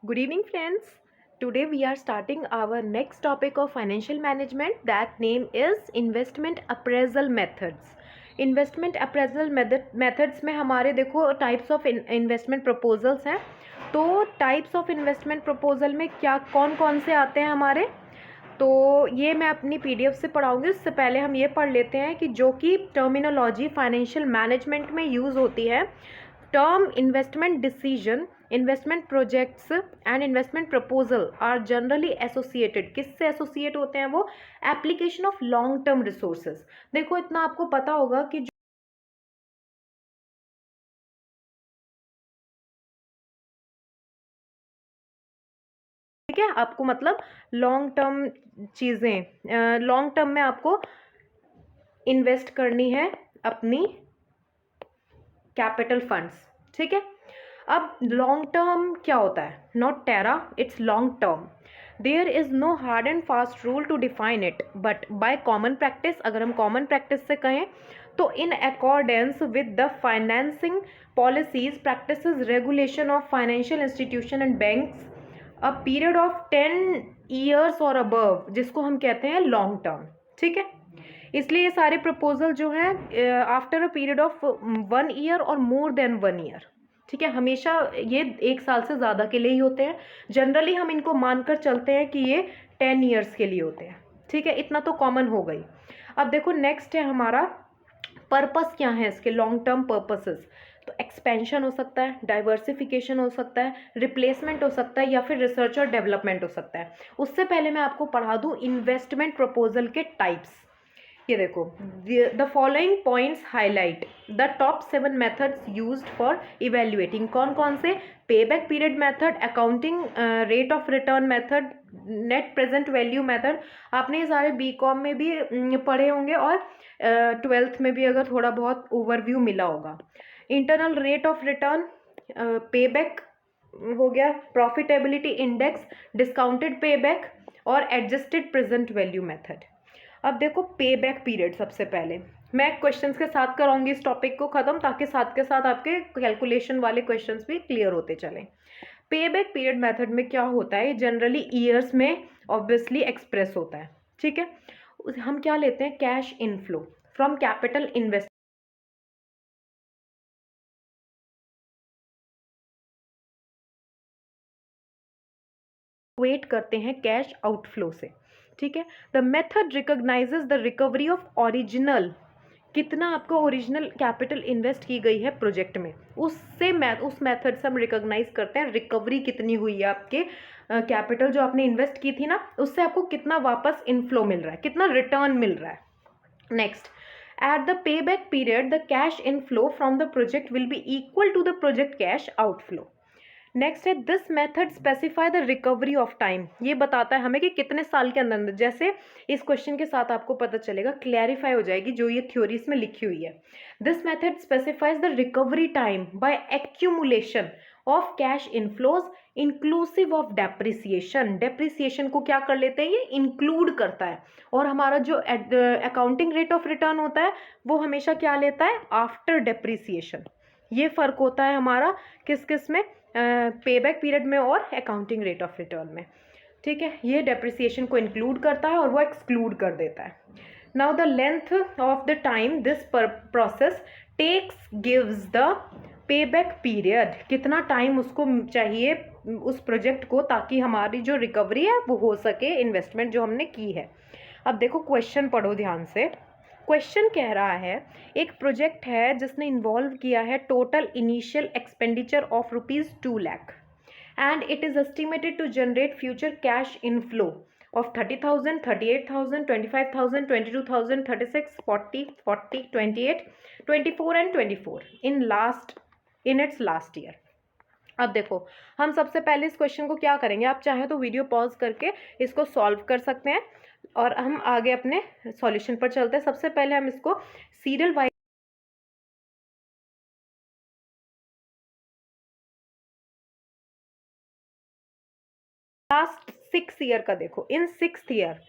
Good evening, friends. Today we are starting our next topic of financial management. That name is investment appraisal methods. Investment appraisal methods में हमारे देखो types of investment proposals हैं. तो types of investment proposal में क्या कौन कौन से आते हैं हमारे, तो ये मैं अपनी पीडीएफ से पढ़ाऊंगी. उससे पहले हम ये पढ़ लेते हैं कि जो कि टर्मिनोलॉजी फाइनेंशियल मैनेजमेंट में यूज़ होती है. Term investment decision, investment projects and investment proposal are generally associated. किससे एसोसिएट होते हैं वो? Application of long term resources. देखो इतना आपको पता होगा कि ठीक है, आपको मतलब लॉन्ग टर्म चीज़ें, लॉन्ग टर्म में आपको इन्वेस्ट करनी है अपनी कैपिटल फंड्स. ठीक है, अब लॉन्ग टर्म क्या होता है? नॉट टेरा, it's long term. There is no hard and fast rule to define it, but by common practice, अगर हम कॉमन प्रैक्टिस से कहें तो in accordance with the financing policies practices regulation of financial institution and banks a period of 10 years और above, जिसको हम कहते हैं लॉन्ग टर्म. ठीक है, इसलिए ये सारे प्रपोजल जो हैं after a period of 1 year और मोर देन 1 ईयर. ठीक है, हमेशा ये 1 साल से ज़्यादा के लिए ही होते हैं. जनरली हम इनको मानकर चलते हैं कि ये 10 ईयर्स के लिए होते हैं. ठीक है, इतना तो कॉमन हो गई. अब देखो नेक्स्ट है हमारा पर्पस. क्या है इसके लॉन्ग टर्म पर्पसेस? तो एक्सपेंशन हो सकता है, डाइवर्सिफिकेशन हो सकता है, रिप्लेसमेंट हो सकता है, या फिर रिसर्च और डेवलपमेंट हो सकता है. उससे पहले मैं आपको पढ़ा दूँ इन्वेस्टमेंट प्रपोजल के टाइप्स. ये देखो, the following points highlight the top 7 methods used for evaluating. कौन कौन से? पे back period method, accounting rate of return method, net present value method. आपने ये सारे बीकॉम में भी पढ़े होंगे और 12th में भी अगर थोड़ा बहुत ओवरव्यू मिला होगा. इंटरनल रेट ऑफ रिटर्न, पे बैक हो गया, profitability index, discounted pay back और एडजस्टेड प्रेजेंट वैल्यू मेथड. अब देखो पे बैक पीरियड. सबसे पहले मैं क्वेश्चंस के साथ कराऊंगी इस टॉपिक को ख़त्म, ताकि साथ के साथ आपके कैलकुलेशन वाले क्वेश्चंस भी क्लियर होते चलें. पे बैक पीरियड मेथड में क्या होता है? जनरली ईयर्स में ऑब्वियसली एक्सप्रेस होता है. ठीक है, हम क्या लेते हैं? Cash inflow from capital invest weight करते हैं कैश आउटफ्लो से. ठीक है, the method recognizes the recovery of original. कितना आपको ओरिजिनल कैपिटल इन्वेस्ट की गई है प्रोजेक्ट में, उससे उस मेथड से हम रिकॉग्नाइज करते हैं रिकवरी कितनी हुई है आपके कैपिटल जो आपने इन्वेस्ट की थी ना, उससे आपको कितना वापस इनफ्लो मिल रहा है, कितना रिटर्न मिल रहा है. Next, at the payback period the cash inflow from the project will be equal to the project cash outflow. Next है this method specify the recovery of time. ये बताता है हमें कि कितने साल के अंदर अंदर, जैसे इस क्वेश्चन के साथ आपको पता चलेगा, क्लैरिफाई हो जाएगी जो ये थ्योरीज में लिखी हुई है. This method specifies the recovery time by accumulation of cash inflows inclusive of depreciation. Depreciation को क्या कर लेते हैं? ये इंक्लूड करता है. और हमारा जो अकाउंटिंग रेट ऑफ रिटर्न होता है वो हमेशा क्या लेता है? After depreciation. ये फर्क होता है हमारा किस किस में? पे बैक पीरियड में और अकाउंटिंग रेट ऑफ रिटर्न में. ठीक है, ये डेप्रिसिएशन को इंक्लूड करता है और वो एक्सक्लूड कर देता है. Now the length of the time this process takes gives the payback period. कितना टाइम उसको चाहिए उस प्रोजेक्ट को, ताकि हमारी जो रिकवरी है वो हो सके इन्वेस्टमेंट जो हमने की है. अब देखो क्वेश्चन पढ़ो ध्यान से. क्वेश्चन कह रहा है एक प्रोजेक्ट है जिसने इन्वॉल्व किया है total initial expenditure of ₹2 lakh and it is estimated to generate future cash inflow of 30,000, 38,000, 25,000, 22,000, 36, 40, 40, 28, 24 and 24 in its last year. अब देखो, हम सबसे पहले इस क्वेश्चन को क्या करेंगे, आप चाहें तो वीडियो पॉज करके इसको सॉल्व कर सकते हैं और हम आगे अपने सॉल्यूशन पर चलते हैं. सबसे पहले हम इसको सीरियल वाइज लास्ट 6 ईयर का देखो. इन 6th ईयर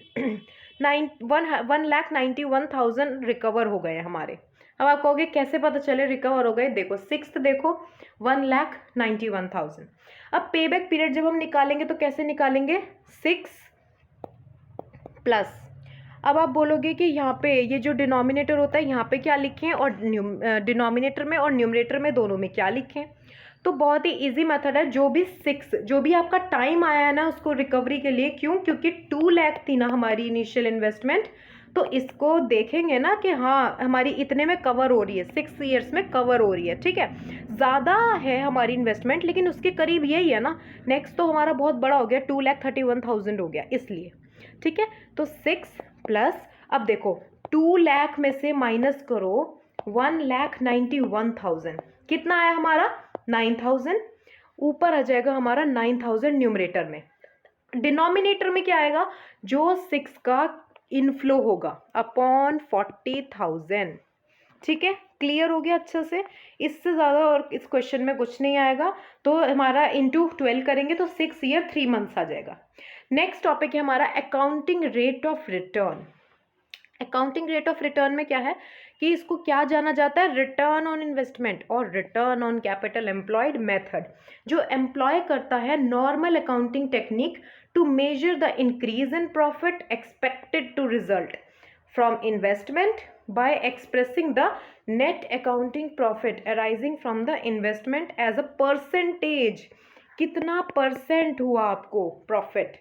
1,91,000 रिकवर हो गए हमारे. अब आप कहोगे कैसे पता चले रिकवर हो गए, देखो सिक्स्थ देखो 1,91,000। अब पे बैक पीरियड जब हम निकालेंगे तो कैसे निकालेंगे, 6 प्लस, अब आप बोलोगे कि यहाँ पे ये जो डिनोमिनेटर होता है यहाँ पे क्या लिखें और डिनोमिनेटर में और न्यूमरेटर में दोनों में क्या लिखें। तो बहुत ही इजी मेथड है, जो भी आपका टाइम आया है ना उसको रिकवरी के लिए, क्यों, क्योंकि 2 लाख थी ना हमारी इनिशियल इन्वेस्टमेंट, तो इसको देखेंगे ना कि हाँ हमारी इतने में कवर हो रही है, 6 ईयर्स में कवर हो रही है, ठीक है। ज़्यादा है हमारी इन्वेस्टमेंट लेकिन उसके करीब यही है ना। नेक्स्ट तो हमारा बहुत बड़ा हो गया, 2,31,000 हो गया इसलिए, ठीक है। तो 6 प्लस, अब देखो 2 लाख में से माइनस करो 1,91,000, कितना आया हमारा 9,000, ऊपर आ जाएगा हमारा 9,000 न्यूमरेटर में। डिनोमिनेटर में क्या आएगा, जो 6 का इनफ्लो होगा अपॉन 40,000, ठीक है। क्लियर हो गया अच्छे से, इससे ज़्यादा और इस क्वेश्चन में कुछ नहीं आएगा। तो हमारा इंटू 12 करेंगे तो 6 ईयर 3 मंथ्स आ जाएगा। नेक्स्ट टॉपिक है हमारा accounting rate of return. Accounting rate of return में क्या है कि इसको क्या जाना जाता है, रिटर्न ऑन इन्वेस्टमेंट और return on capital employed method, जो एम्प्लॉय करता है normal accounting technique to measure the increase in profit expected to result from investment by expressing the net accounting profit arising from the investment as a percentage। कितना percent हुआ आपको profit,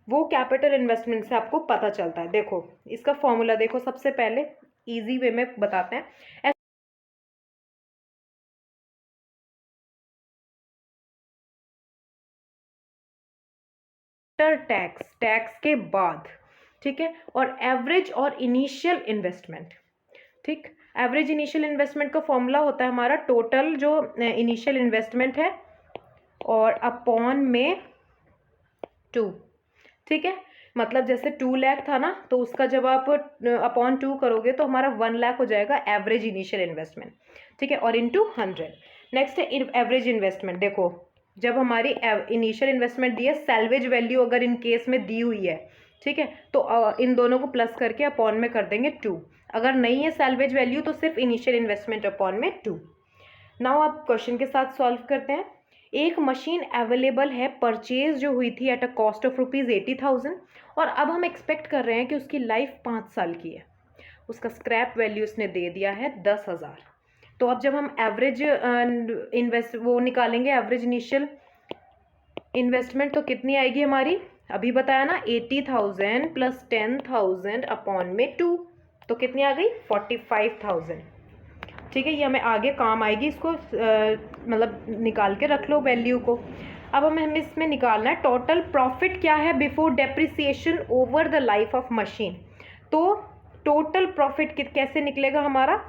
वो capital investment से आपको पता चलता है। देखो इसका फॉर्मूला देखो, सबसे पहले इजी वे में बताते हैं। टैक्स के बाद, ठीक है, और एवरेज और इनिशियल इन्वेस्टमेंट, ठीक। एवरेज इनिशियल इन्वेस्टमेंट का फॉर्मूला होता है हमारा टोटल जो इनिशियल इन्वेस्टमेंट है और अपॉन में 2, ठीक है। मतलब जैसे 2 लाख था ना, तो उसका जब आप अपॉन 2 करोगे तो हमारा 1 लाख हो जाएगा एवरेज इनिशियल इन्वेस्टमेंट, ठीक है, और इनटू 100। नेक्स्ट है एवरेज इन्वेस्टमेंट। देखो जब हमारी इनिशियल इन्वेस्टमेंट दी है, सैल्वेज वैल्यू अगर इन केस में दी हुई है, ठीक है, तो इन दोनों को प्लस करके अपॉन में कर देंगे 2। अगर नहीं है सैल्वेज वैल्यू तो सिर्फ इनिशियल इन्वेस्टमेंट अपॉन में 2। नाउ आप क्वेश्चन के साथ सॉल्व करते हैं। एक मशीन अवेलेबल है, परचेज जो हुई थी एट अ कॉस्ट ऑफ ₹80,000, और अब हम एक्सपेक्ट कर रहे हैं कि उसकी लाइफ 5 साल की है। उसका स्क्रैप वैल्यू उसने दे दिया है 10,000। तो अब जब हम एवरेज वो निकालेंगे एवरेज इनिशियल इन्वेस्टमेंट, तो कितनी आएगी हमारी, अभी बताया ना 80,000 प्लस 10,000 अपॉन में 2, तो कितनी आ गई 45,000, ठीक है। ये हमें आगे काम आएगी, इसको मतलब निकाल के रख लो वैल्यू को। अब हमें इसमें निकालना है टोटल प्रॉफिट क्या है before depreciation over the life of machine. तो टोटल प्रॉफिट कैसे निकलेगा हमारा,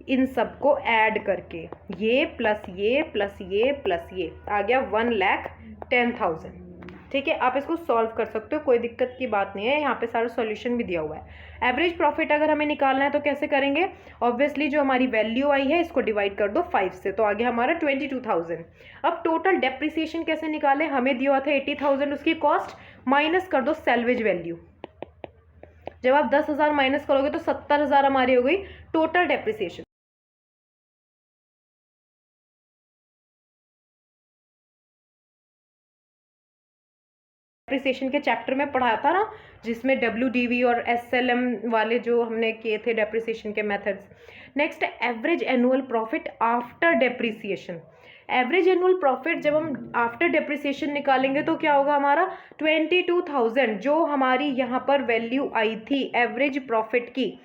इन सबको ऐड करके, ये प्लस ये प्लस ये प्लस ये आ गया 1,10,000, ठीक है। आप इसको सॉल्व कर सकते हो, कोई दिक्कत की बात नहीं है, यहाँ पे सारा सॉल्यूशन भी दिया हुआ है। एवरेज प्रॉफिट अगर हमें निकालना है तो कैसे करेंगे, ऑब्वियसली जो हमारी वैल्यू आई है इसको डिवाइड कर दो 5 से, तो आ गया हमारा 22,000। अब टोटल डेप्रिसिएशन कैसे निकालें, हमें दिया था 80,000 उसकी कॉस्ट, माइनस कर दो सैल्वेज वैल्यू। जब आप 10,000 माइनस करोगे तो 70,000 हमारी हो गई टोटल डेप्रिसिएशन। डेप्रिसिएशन के चैप्टर में पढ़ाया था ना, जिसमें WDV और SLM वाले जो हमने किए थे डेप्रिसिएशन के methods. Next average annual profit after depreciation. Average annual profit जब हम आफ्टर डेप्रिसिएशन निकालेंगे तो क्या होगा हमारा 22,000, जो हमारी यहाँ पर वैल्यू आई थी एवरेज प्रॉफिट की,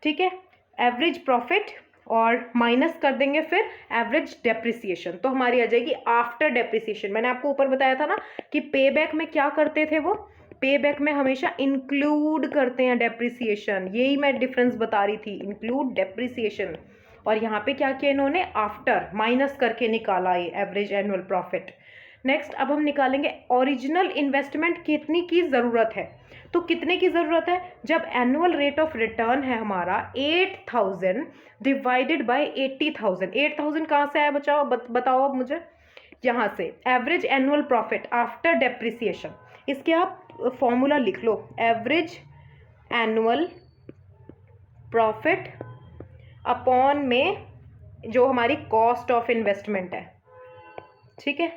ठीक है, एवरेज प्रॉफिट और माइनस कर देंगे फिर एवरेज डेप्रिसिएशन, तो हमारी आ जाएगी आफ्टर डेप्रिसिएशन। मैंने आपको ऊपर बताया था ना कि पे बैक में क्या करते थे, वो पे बैक में हमेशा इंक्लूड करते हैं डेप्रिसिएशन, यही मैं डिफरेंस बता रही थी, इंक्लूड डेप्रिसिएशन, और यहाँ पे क्या किया इन्होंने आफ्टर माइनस करके निकाला ये एवरेज एनुअल प्रॉफिट। नेक्स्ट अब हम निकालेंगे ओरिजिनल इन्वेस्टमेंट कितनी की ज़रूरत है, तो कितने की ज़रूरत है, जब एनुअल रेट ऑफ रिटर्न है हमारा 8,000 डिवाइडेड बाय 80,000। 8,000 कहाँ से आया बचाओ, बताओ अब मुझे, यहाँ से average annual profit after depreciation, इसके आप फॉर्मूला लिख लो, एवरेज एनुअल प्रॉफिट अपॉन में जो हमारी कॉस्ट ऑफ इन्वेस्टमेंट है, ठीक है,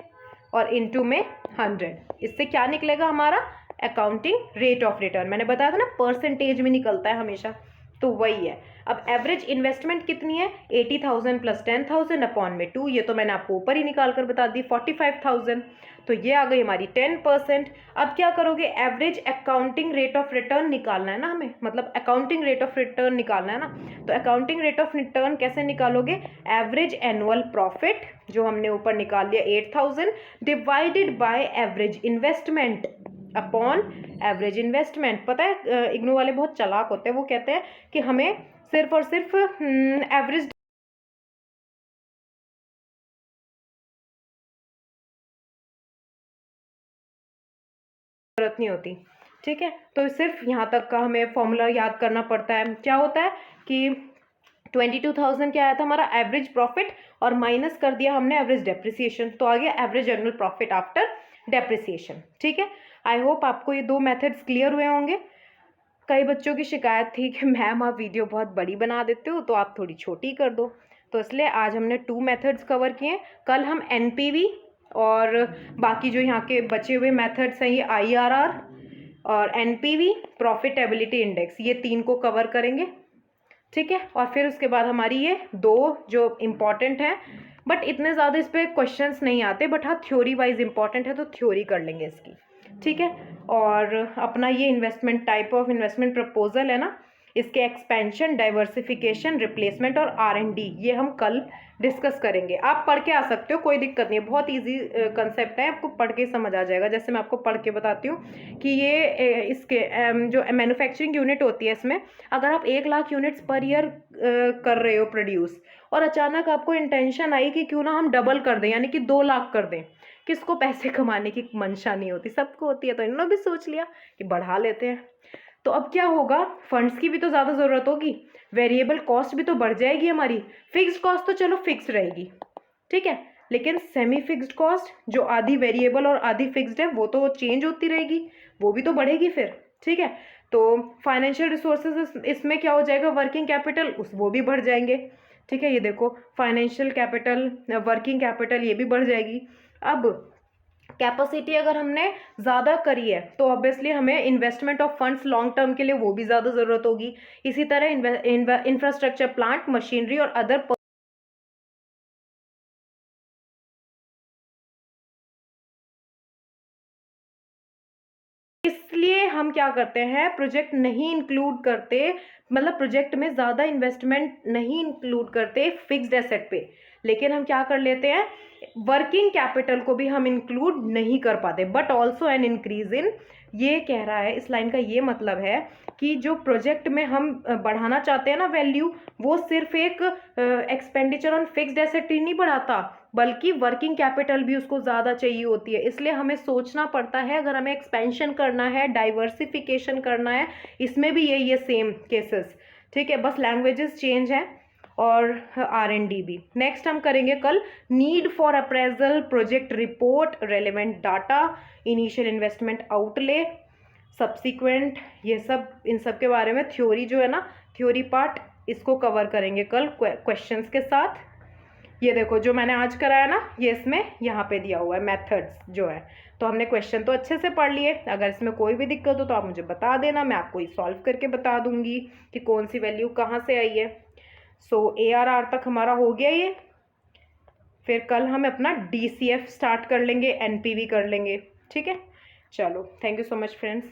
और इनटू में 100। इससे क्या निकलेगा हमारा अकाउंटिंग रेट ऑफ रिटर्न। मैंने बताया था ना परसेंटेज में निकलता है हमेशा, तो वही है। अब एवरेज इन्वेस्टमेंट कितनी है 80,000 प्लस 10,000 अपॉन में 2, ये तो मैंने आपको ऊपर ही निकाल कर बता दी 45,000, तो ये आ गई हमारी 10%। अब क्या करोगे, average accounting rate of return निकालना है ना हमें, मतलब अकाउंटिंग रेट ऑफ रिटर्न निकालना है ना, तो अकाउंटिंग रेट ऑफ रिटर्न कैसे निकालोगे, एवरेज एनुअल प्रॉफिट जो हमने ऊपर निकाल लिया 8,000 divided by average investment upon average investment. पता है इग्नू वाले बहुत चालाक होते हैं, वो कहते हैं कि हमें सिर्फ और सिर्फ एवरेज जरूरत नहीं होती, ठीक है, तो सिर्फ यहाँ तक का हमें फॉर्मूला याद करना पड़ता है। क्या होता है कि 22,000 क्या आया था हमारा एवरेज प्रॉफिट, और माइनस कर दिया हमने एवरेज डेप्रिसिएशन, तो आ गया average annual profit after depreciation, ठीक है। आई होप आपको ये दो मेथड्स क्लियर हुए होंगे। कई बच्चों की शिकायत थी कि मैम आप वीडियो बहुत बड़ी बना देते हो तो आप थोड़ी छोटी कर दो, तो इसलिए आज हमने 2 मेथड्स कवर किए। कल हम एनपीवी और बाकी जो यहाँ के बचे हुए मेथड्स हैं, ये आईआरआर और एनपीवी प्रॉफिटेबिलिटी इंडेक्स, ये 3 को कवर करेंगे, ठीक है। और फिर उसके बाद हमारी ये 2 जो इम्पॉर्टेंट हैं, बट इतने ज़्यादा इस पर क्वेश्चंस नहीं आते, बट हाँ थ्योरी वाइज इम्पॉर्टेंट है तो थ्योरी कर लेंगे इसकी, ठीक है। और अपना ये investment type of investment proposal है ना, इसके एक्सपेंशन, डाइवर्सिफिकेशन, रिप्लेसमेंट और आर&डी, ये हम कल डिस्कस करेंगे। आप पढ़ के आ सकते हो, कोई दिक्कत नहीं है, बहुत इजी कंसेप्ट है, आपको पढ़ के समझ आ जाएगा। जैसे मैं आपको पढ़ के बताती हूँ कि ये इसके जो मैन्युफैक्चरिंग यूनिट होती है, इसमें अगर आप 1 लाख यूनिट्स पर ईयर कर रहे हो प्रोड्यूस, और अचानक आपको इंटेंशन आई कि क्यों ना हम डबल कर दें, यानी कि 2 लाख कर दें। किसको पैसे कमाने की मंशा नहीं होती, सबको होती है, तो इन्होंने भी सोच लिया कि बढ़ा लेते हैं। तो अब क्या होगा, फंड्स की भी तो ज़्यादा ज़रूरत होगी, वेरिएबल कॉस्ट भी तो बढ़ जाएगी हमारी, फिक्स्ड कॉस्ट तो चलो फिक्स रहेगी, ठीक है, लेकिन सेमी फिक्स्ड कॉस्ट जो आधी वेरिएबल और आधी फिक्स्ड है वो तो चेंज होती रहेगी, वो भी तो बढ़ेगी फिर, ठीक है। तो फाइनेंशियल रिसोर्सेज इसमें क्या हो जाएगा, वर्किंग कैपिटल वो भी बढ़ जाएंगे, ठीक है। ये देखो फाइनेंशियल कैपिटल, वर्किंग कैपिटल, ये भी बढ़ जाएगी। अब कैपेसिटी अगर हमने ज़्यादा करी है तो ऑब्वियसली हमें investment of funds long term के लिए वो भी ज़्यादा ज़रूरत होगी। इसी तरह इंफ्रास्ट्रक्चर, प्लांट, मशीनरी और अदर, इसलिए हम क्या करते हैं, प्रोजेक्ट नहीं इंक्लूड करते, मतलब प्रोजेक्ट में ज़्यादा इन्वेस्टमेंट नहीं इंक्लूड करते फिक्स्ड एसेट पे, लेकिन हम क्या कर लेते हैं, वर्किंग कैपिटल को भी हम इंक्लूड नहीं कर पाते। But also an increase in, ये कह रहा है, इस लाइन का ये मतलब है कि जो प्रोजेक्ट में हम बढ़ाना चाहते हैं ना वैल्यू, वो सिर्फ एक एक्सपेंडिचर ऑन फिक्स्ड एसेट ही नहीं बढ़ाता, बल्कि वर्किंग कैपिटल भी उसको ज़्यादा चाहिए होती है। इसलिए हमें सोचना पड़ता है, अगर हमें एक्सपेंशन करना है, डाइवर्सिफिकेशन करना है, इसमें भी यही है सेम केसेस, ठीक है, बस लैंग्वेजेस चेंज हैं और आर&डी भी। नेक्स्ट हम करेंगे कल need for appraisal, project report, relevant data, initial investment outlay, subsequent, ये सब, इन सब के बारे में थ्योरी जो है ना, थ्योरी पार्ट इसको कवर करेंगे कल क्वेश्चंस के साथ। ये देखो जो मैंने आज कराया ना, ये इसमें यहाँ पे दिया हुआ है मेथड्स जो है, तो हमने क्वेश्चन तो अच्छे से पढ़ लिए। अगर इसमें कोई भी दिक्कत हो तो आप मुझे बता देना, मैं आपको सॉल्व करके बता दूंगी कि कौन सी वैल्यू कहाँ से आई है। सो ARR तक हमारा हो गया ये, फिर कल हम अपना DCF स्टार्ट कर लेंगे, NPV कर लेंगे, ठीक है। चलो, thank you so much friends.